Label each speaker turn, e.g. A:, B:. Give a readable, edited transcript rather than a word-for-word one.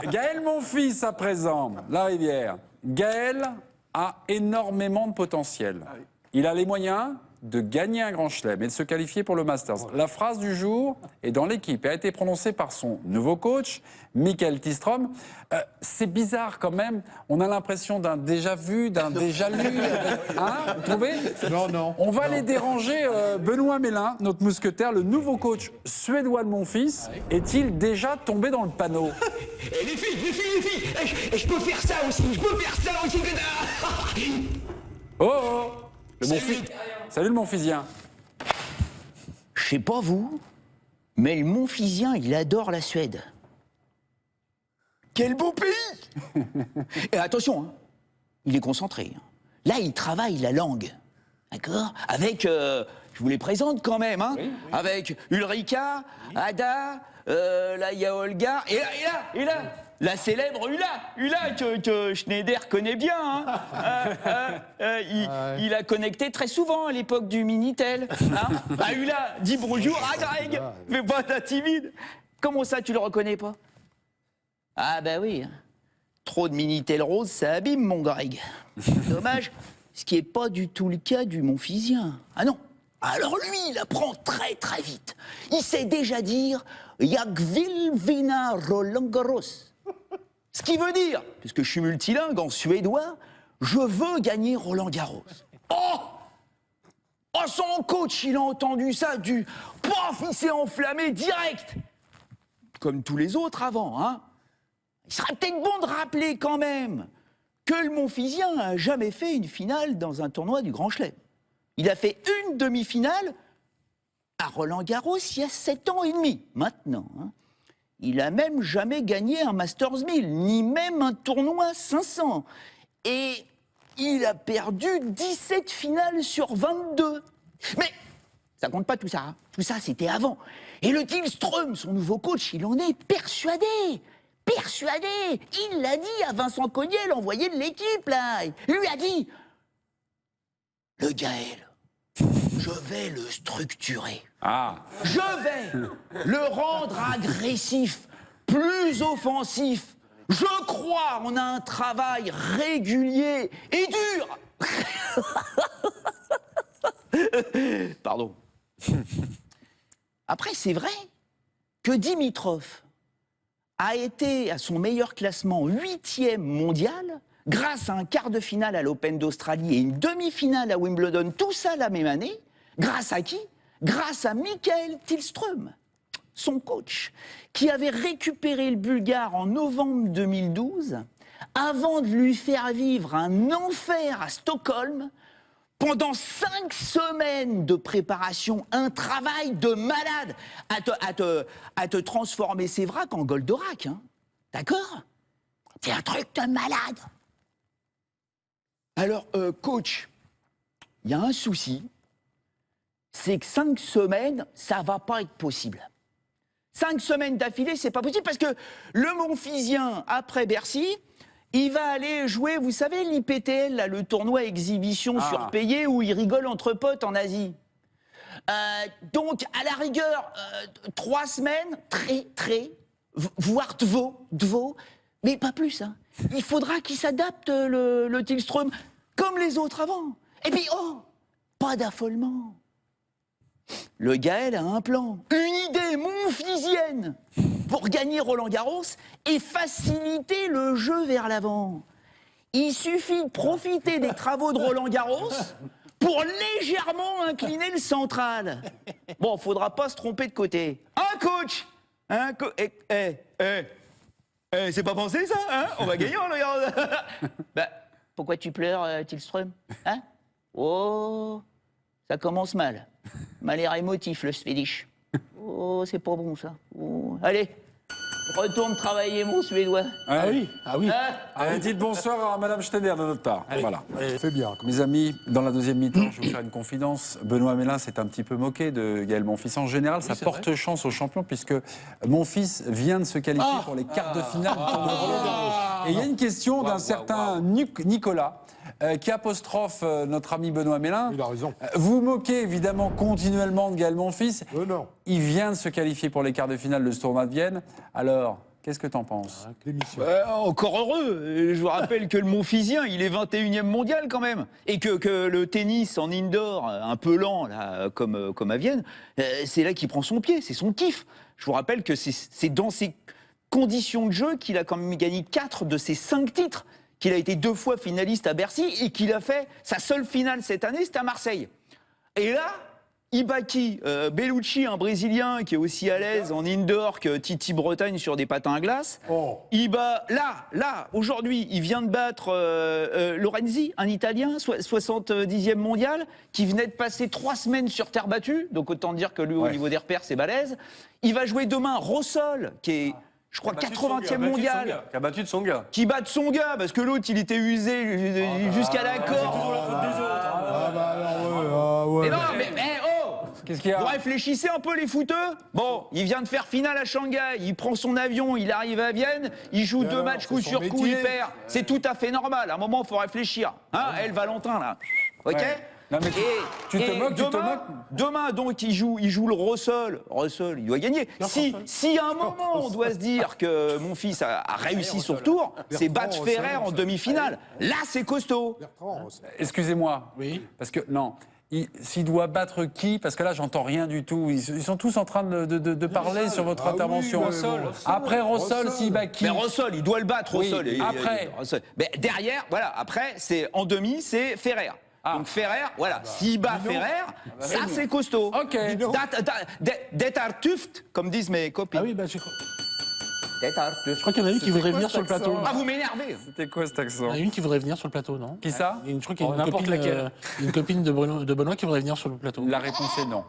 A: Gaël Monfils à présent, La Rivière. Gaël a énormément de potentiel. Il a les moyens de gagner un grand chelem et de se qualifier pour le Masters. La phrase du jour est dans l'équipe et a été prononcée par son nouveau coach, Mikael Tillström. C'est bizarre quand même, on a l'impression d'un déjà vu, d'un déjà lu. Hein, vous trouvez?
B: Non.
A: On va aller déranger Benoît Mélin, notre mousquetaire, le nouveau coach suédois de Monfils. Est-il déjà tombé dans le panneau?
C: Et les filles, je peux faire ça aussi,
A: Oh le Salut le Monfisien.
D: Je sais pas vous, mais le Monfisien, il adore la Suède. Quel beau pays! Et attention, hein, il est concentré. Là, il travaille la langue, d'accord? Avec, je vous les présente quand même, hein? Oui. Avec Ulrika, Ada, là, il y a Olga, et là, la célèbre Ula que Schneider connaît bien. Hein. Il a connecté très souvent à l'époque du Minitel. Hein. Bah, Ula, dis bonjour à Greg. Fais pas ta timide. Comment ça, tu le reconnais pas? Ah bah oui. Trop de Minitel rose, ça abîme mon Greg. Dommage. Ce qui est pas du tout le cas du Monfisien. Ah non. Alors lui, il apprend très très vite. Il sait déjà dire Jag vill vinna Roland Garros. Ce qui veut dire, puisque je suis multilingue en suédois, je veux gagner Roland Garros. Oh, son coach, il a entendu ça, paf, il s'est enflammé direct. Comme tous les autres avant, hein. Il serait peut-être bon de rappeler quand même que le Monfisien n'a jamais fait une finale dans un tournoi du Grand Chelem. Il a fait une demi-finale à Roland Garros il y a 7 ans et demi, maintenant. Hein. Il a même jamais gagné un Masters 1000, ni même un tournoi 500. Et il a perdu 17 finales sur 22. Mais ça compte pas tout ça. Hein. Tout ça, c'était avant. Et le Tillström, son nouveau coach, il en est persuadé. Persuadé. Il l'a dit à Vincent Cognier, l'envoyé de l'équipe, là. Il lui a dit, le Gaël, je vais le structurer.
A: Ah.
D: Je vais le rendre agressif, plus offensif. Je crois on a un travail régulier et dur. Pardon. Après, c'est vrai que Dimitrov a été à son meilleur classement 8e mondial grâce à un quart de finale à l'Open d'Australie et une demi-finale à Wimbledon, tout ça la même année. Grâce à qui? Grâce à Mikael Tillström, son coach, qui avait récupéré le Bulgare en novembre 2012, avant de lui faire vivre un enfer à Stockholm, pendant 5 semaines de préparation, un travail de malade, à te transformer ses vracs en Goldorak, hein. D'accord? C'est un truc de malade. Alors, coach, il y a un souci. C'est que 5 semaines, ça va pas être possible. 5 semaines d'affilée, c'est pas possible parce que le Monfisien, après Bercy, il va aller jouer, vous savez, l'IPTL, là, le tournoi exhibition surpayé où il rigole entre potes en Asie. Donc, à la rigueur, 3 semaines, voire dvo, mais pas plus. Hein. Il faudra qu'il s'adapte, le Tillström, comme les autres avant. Et puis, pas d'affolement. Le Gaël a un plan, une idée monfisienne pour gagner Roland Garros et faciliter le jeu vers l'avant. Il suffit de profiter des travaux de Roland Garros pour légèrement incliner le central. Bon, faudra pas se tromper de côté. Un coach, c'est pas pensé ça, hein? On va gagner, on regarde. Bah, pourquoi tu pleures, Tillström? Hein? Oh, ça commence mal. M'a l'air émotif, le Swedish. Oh, c'est pas bon, ça. Oh. Allez, retourne travailler, mon Suédois.
A: Ah oui.
B: Dites
A: bonsoir à Madame Schneider de notre part.
B: Allez.
A: Voilà.
B: C'est bien.
A: Mes amis, dans la deuxième mi-temps, je vais vous faire une confidence. Benoît Mélin s'est un petit peu moqué de Gaël Monfils. En général, ça porte chance aux champions puisque mon fils vient de se qualifier pour les quarts de finale du tournoi Roland Garros. Et il y a une question d'un certain Nicolas qui apostrophe notre ami Benoît Mélin.
B: Il a raison.
A: Vous moquez évidemment continuellement de Gaël Monfils.
B: Non.
A: Il vient de se qualifier pour les quarts de finale de ce tournoi de Vienne. Alors, Qu'est-ce que t'en penses?
D: Encore heureux. Je vous rappelle que le Montfisien, il est 21e mondial quand même. Et que le tennis en indoor, un peu lent, là, comme à Vienne, c'est là qu'il prend son pied, c'est son kiff. Je vous rappelle que c'est dans ces conditions de jeu qu'il a quand même gagné 4 de ses 5 titres, qu'il a été 2 fois finaliste à Bercy et qu'il a fait sa seule finale cette année, c'était à Marseille. Et là, il bat qui Bellucci, un Brésilien qui est aussi à l'aise en indoor que Titi Bretagne sur des patins à glace. Il bat, là, aujourd'hui, il vient de battre Lorenzi, un Italien, 70e mondial, qui venait de passer 3 semaines sur terre battue. Donc autant dire que lui, au niveau des repères, c'est balèze. Il va jouer demain Rossol, qui est, je crois, 80e mondial.
B: Qui a battu de son gars.
D: Qui bat de son gars, parce que l'autre, il était usé jusqu'à la corde. Et non, mais
A: Qu'est-ce qu'il y a?
D: vous réfléchissez un peu les footeux? Bon, il vient de faire finale à Shanghai, il prend son avion, il arrive à Vienne, il joue 2 matchs coup sur coup, il perd. C'est tout à fait normal, à un moment, il faut réfléchir. Hein, elle, Valentin, là. OK?
A: Ouais. Non, mais tu te moques, tu te moques.
D: Demain, donc, il joue le Rossol. Rossol, il doit gagner. Si à un moment, on doit se dire que mon fils a réussi son retour, c'est battre Ferrer en demi-finale. Là, c'est costaud.
A: Excusez-moi.
B: Oui.
A: Parce que, non. S'il doit battre qui? Parce que là, j'entends rien du tout. Ils sont tous en train de parler sur votre intervention. Après Rossol, s'il bat qui?
D: Mais Rossol, il doit le battre,
A: Oui,
D: Rossol.
A: après.
D: Rossol. Mais derrière, voilà, après, c'est en demi, c'est Ferrer. Donc Ferrer, voilà, s'il bat Ferrer, ça c'est costaud.
A: Ok.
D: Det Tuft, comme disent mes copines.
B: Ah oui, bah je
D: Je
B: crois qu'il y en a une qui voudrait venir sur le plateau.
D: Ah, vous m'énervez.
A: C'était quoi cet accent?
B: Il y en a une qui voudrait venir sur le plateau, non?
A: Qui ça?
B: Je crois qu'il y a
A: Oh, n'importe laquelle.
B: une copine de Benoît qui voudrait venir sur le plateau.
A: La réponse est non.